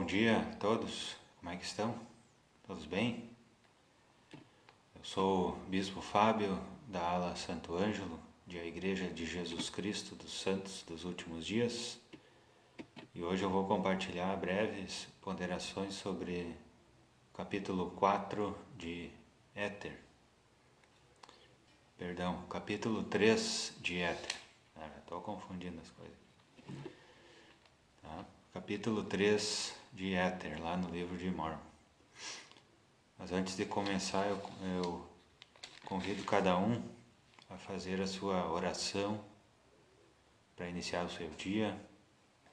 dia a todos, como é que estão? Todos bem? Eu sou o Bispo Fábio, da ala Santo Ângelo, de a Igreja de Jesus Cristo dos Santos dos Últimos Dias, e hoje eu vou compartilhar breves ponderações sobre o capítulo 4 de Éter. Capítulo 3 de Éter. Já estou confundindo as coisas. Tá? Capítulo 3 de Éter, lá no livro de Mormon. Mas antes de começar, eu convido cada um a fazer a sua oração para iniciar o seu dia.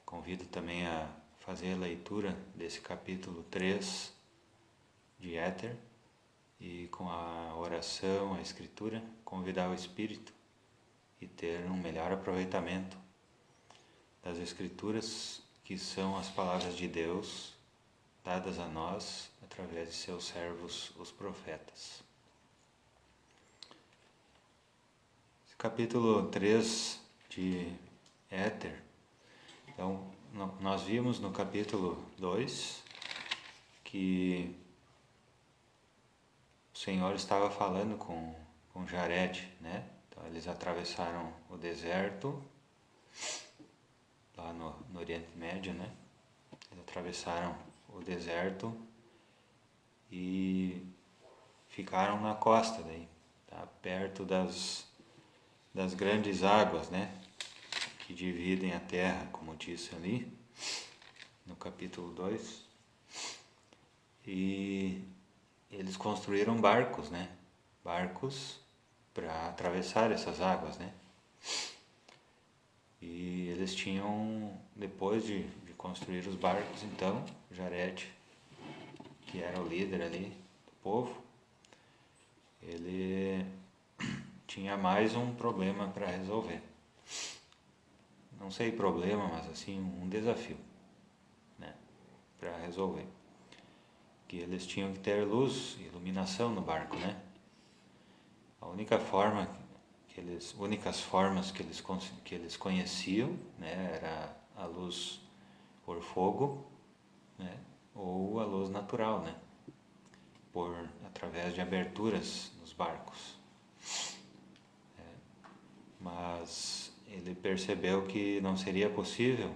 Convido também a fazer a leitura desse capítulo 3 de Éter e com a oração, a escritura, convidar o Espírito e ter um melhor aproveitamento das Escrituras, que são as palavras de Deus dadas a nós através de seus servos, os profetas. Esse capítulo 3 de Éter, então, nós vimos no capítulo 2 que o Senhor estava falando com Jared, né? Então, eles atravessaram o deserto, lá no Oriente Médio, né? Eles atravessaram o deserto e ficaram na costa daí, tá? Perto das grandes águas, né? Que dividem a terra, como disse ali no capítulo 2. E eles construíram barcos, né? Barcos para atravessar essas águas, né? E eles tinham, depois de construir os barcos, então, Jared, que era o líder ali do povo, ele tinha mais um problema para resolver. Não sei problema, mas assim, um desafio, né, para resolver. Que eles tinham que ter luz, iluminação no barco, né? A única forma únicas formas que eles conheciam, né, era a luz por fogo, né, ou a luz natural, né, através de aberturas nos barcos. Mas ele percebeu que não seria possível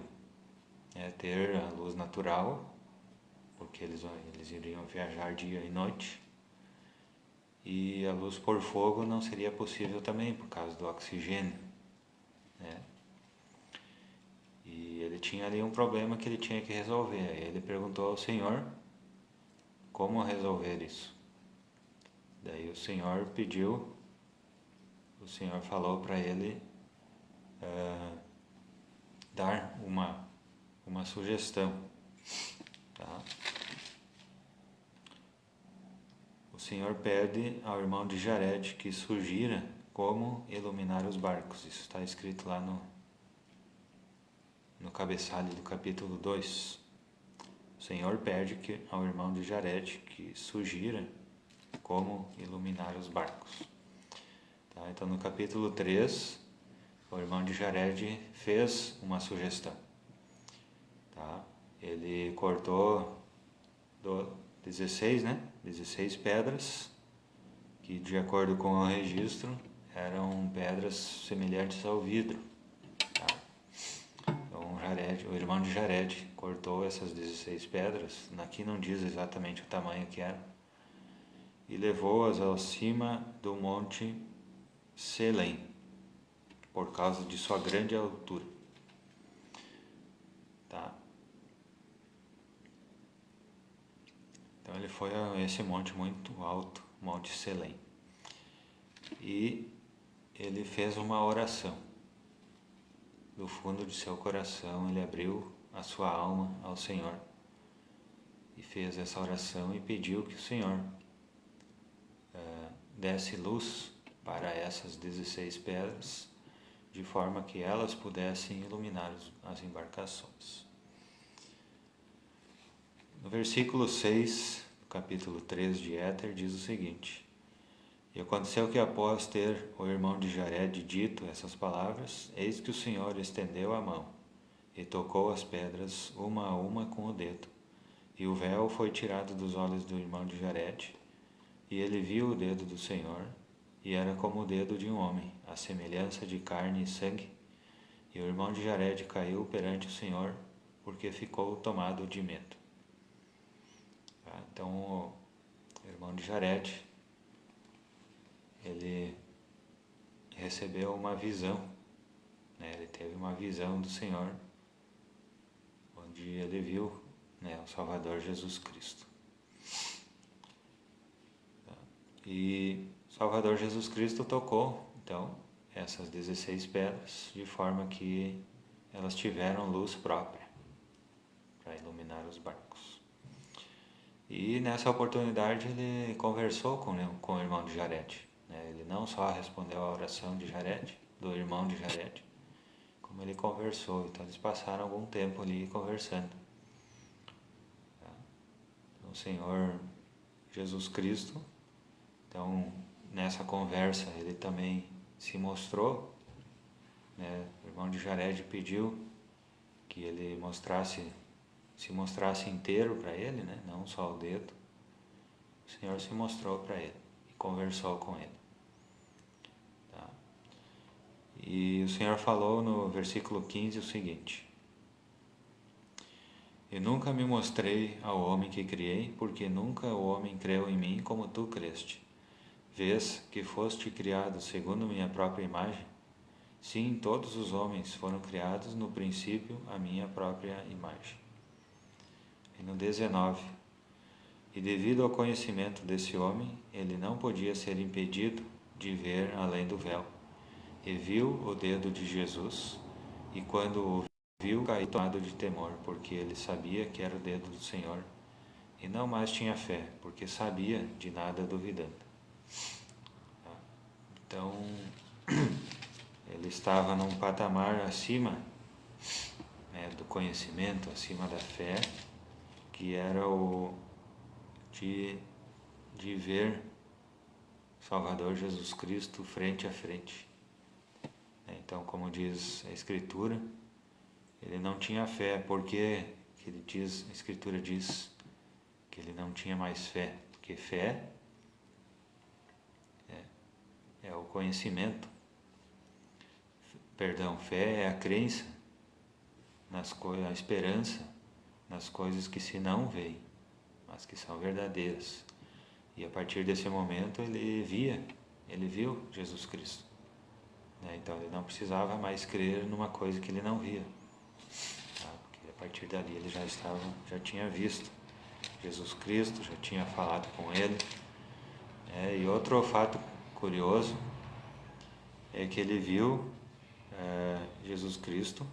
ter a luz natural, porque eles iriam viajar dia e noite, e a luz por fogo não seria possível também, por causa do oxigênio, né? E ele tinha ali um problema que ele tinha que resolver. Aí ele perguntou ao Senhor como resolver isso. Daí o Senhor falou para ele dar uma sugestão, tá? O Senhor pede ao irmão de Jared que sugira como iluminar os barcos. Isso está escrito lá no cabeçalho do capítulo 2. O Senhor pede ao irmão de Jared que sugira como iluminar os barcos. Tá? Então, no capítulo 3, o irmão de Jared fez uma sugestão. Tá? Ele cortou 16 pedras, que de acordo com o registro eram pedras semelhantes ao vidro. Tá? Então o irmão de Jared cortou essas 16 pedras, aqui não diz exatamente o tamanho que era, e levou-as acima do monte Selém, por causa de sua grande altura. Tá? Então ele foi a esse monte muito alto, Monte Selém. E ele fez uma oração. Do fundo de seu coração ele abriu a sua alma ao Senhor e fez essa oração e pediu que o Senhor desse luz para essas 16 pedras, de forma que elas pudessem iluminar as embarcações. No versículo 6, do capítulo 3 de Éter, diz o seguinte: E aconteceu que após ter o irmão de Jared dito essas palavras, eis que o Senhor estendeu a mão e tocou as pedras uma a uma com o dedo, E o véu foi tirado dos olhos do irmão de Jared, e ele viu o dedo do Senhor, e era como o dedo de um homem, a semelhança de carne e sangue. E o irmão de Jared caiu perante o Senhor, porque ficou tomado de medo. Tá? Então, o irmão de Jared, ele recebeu uma visão, né? Ele teve uma visão do Senhor, onde ele viu, né, o Salvador Jesus Cristo. Tá? E o Salvador Jesus Cristo tocou, então, essas 16 pedras, de forma que elas tiveram luz própria para iluminar os barcos. E nessa oportunidade ele conversou com o irmão de Jared, né? Ele não só respondeu à oração de Jared, do irmão de Jared, como ele conversou. Então eles passaram algum tempo ali conversando. Tá? Então, o Senhor Jesus Cristo, então nessa conversa ele também se mostrou, né? O irmão de Jared pediu que ele se mostrasse inteiro para ele, né? Não só o dedo. O Senhor se mostrou para ele e conversou com ele. Tá? E o Senhor falou no versículo 15 o seguinte: E nunca me mostrei ao homem que criei, porque nunca o homem creu em mim como tu creste. Vês que foste criado segundo minha própria imagem? Sim, todos os homens foram criados no princípio à minha própria imagem. E no 19: E devido ao conhecimento desse homem, ele não podia ser impedido de ver além do véu. E viu o dedo de Jesus, e quando o viu, caiu tomado de temor, porque ele sabia que era o dedo do Senhor, e não mais tinha fé, porque sabia de nada duvidando. Então, ele estava num patamar acima, né, do conhecimento, acima da fé, que era o de ver Salvador Jesus Cristo frente a frente. Então, como diz a Escritura, ele não tinha fé. Por que a Escritura diz que ele não tinha mais fé? Porque fé é o conhecimento. Fé é a crença nas coisas, a esperança nas coisas que se não veem, mas que são verdadeiras. E a partir desse momento ele viu Jesus Cristo. Então ele não precisava mais crer numa coisa que ele não via. Porque a partir dali ele já tinha visto Jesus Cristo, já tinha falado com ele. E outro fato curioso é que ele viu Jesus Cristo,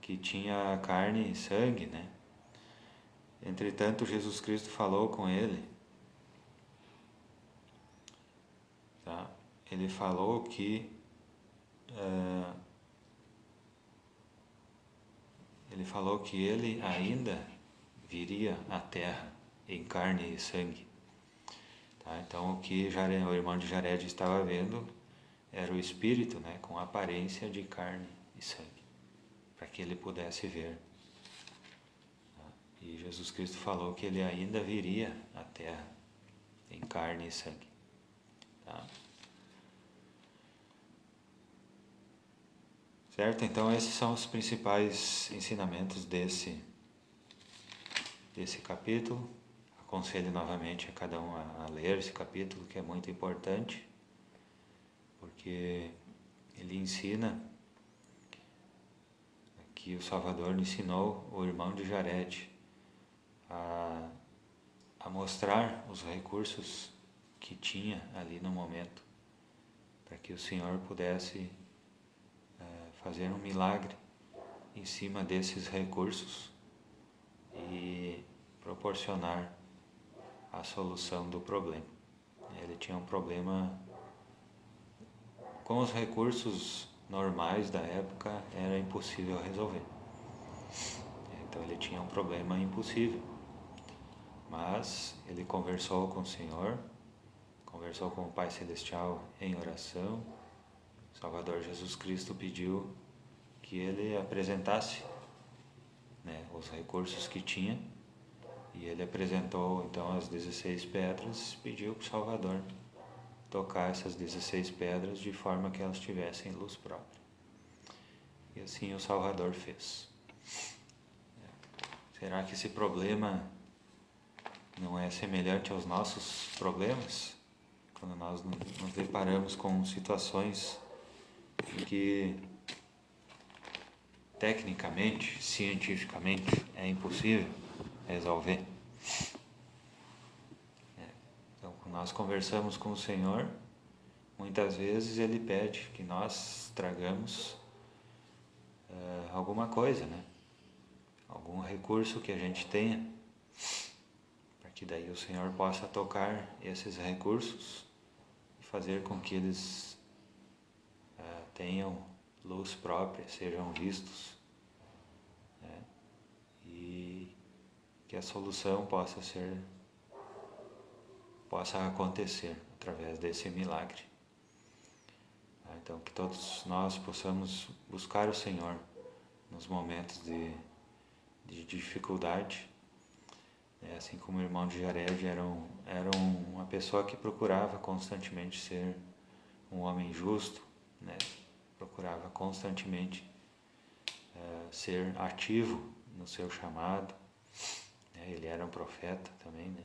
que tinha carne e sangue, né? Entretanto, Jesus Cristo falou com ele. Tá? Ele falou que ele ainda viria à terra em carne e sangue. Tá? Então, o que o irmão de Jared estava vendo era o Espírito, né, com aparência de carne e sangue, para que ele pudesse ver. Tá? E Jesus Cristo falou que ele ainda viria à terra em carne e sangue. Tá? Certo? Então esses são os principais ensinamentos desse capítulo. Aconselho novamente a cada um a ler esse capítulo, que é muito importante, porque ele ensina que o Salvador ensinou o irmão de Jared a mostrar os recursos que tinha ali no momento, para que o Senhor pudesse fazer um milagre em cima desses recursos e proporcionar a solução do problema. Ele tinha um problema com os recursos normais da época, era impossível resolver. Então ele tinha um problema impossível, mas ele conversou com o Senhor, conversou com o Pai Celestial em oração. Salvador Jesus Cristo pediu que ele apresentasse, né, os recursos que tinha, E ele apresentou então as 16 pedras e pediu para o Salvador tocar essas 16 pedras de forma que elas tivessem luz própria. E assim o Salvador fez. Será que esse problema não é semelhante aos nossos problemas? Quando nós nos deparamos com situações em que tecnicamente, cientificamente, é impossível resolver. Então, quando nós conversamos com o Senhor, muitas vezes Ele pede que nós tragamos alguma coisa, né? Algum recurso que a gente tenha, para que daí o Senhor possa tocar esses recursos e fazer com que eles tenham luz própria, sejam vistos, né? E que a solução possa acontecer através desse milagre. Então, que todos nós possamos buscar o Senhor nos momentos de dificuldade, assim como o irmão de Jared era uma pessoa que procurava constantemente ser um homem justo, né? Procurava constantemente ser ativo no seu chamado, né? Ele era um profeta também, né?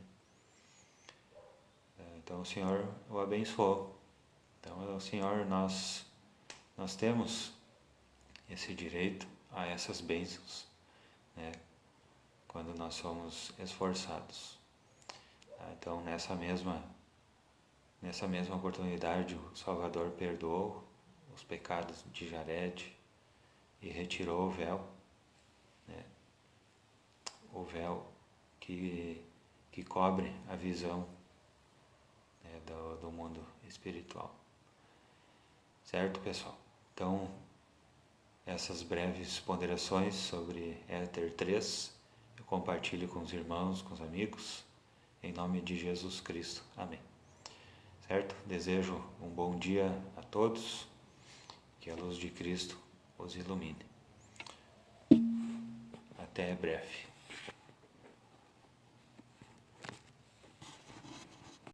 Então o Senhor o abençoou. Então o Senhor, nós temos esse direito a essas bênçãos, né? Quando nós somos esforçados. Então nessa mesma oportunidade o Salvador perdoou os pecados de Jared e retirou o véu, né? O véu que cobre a visão, né, do mundo espiritual. Certo, pessoal? Então, essas breves ponderações sobre Éter 3, eu compartilho com os irmãos, com os amigos, em nome de Jesus Cristo. Amém. Certo? Desejo um bom dia a todos, que a luz de Cristo os ilumine. Até breve.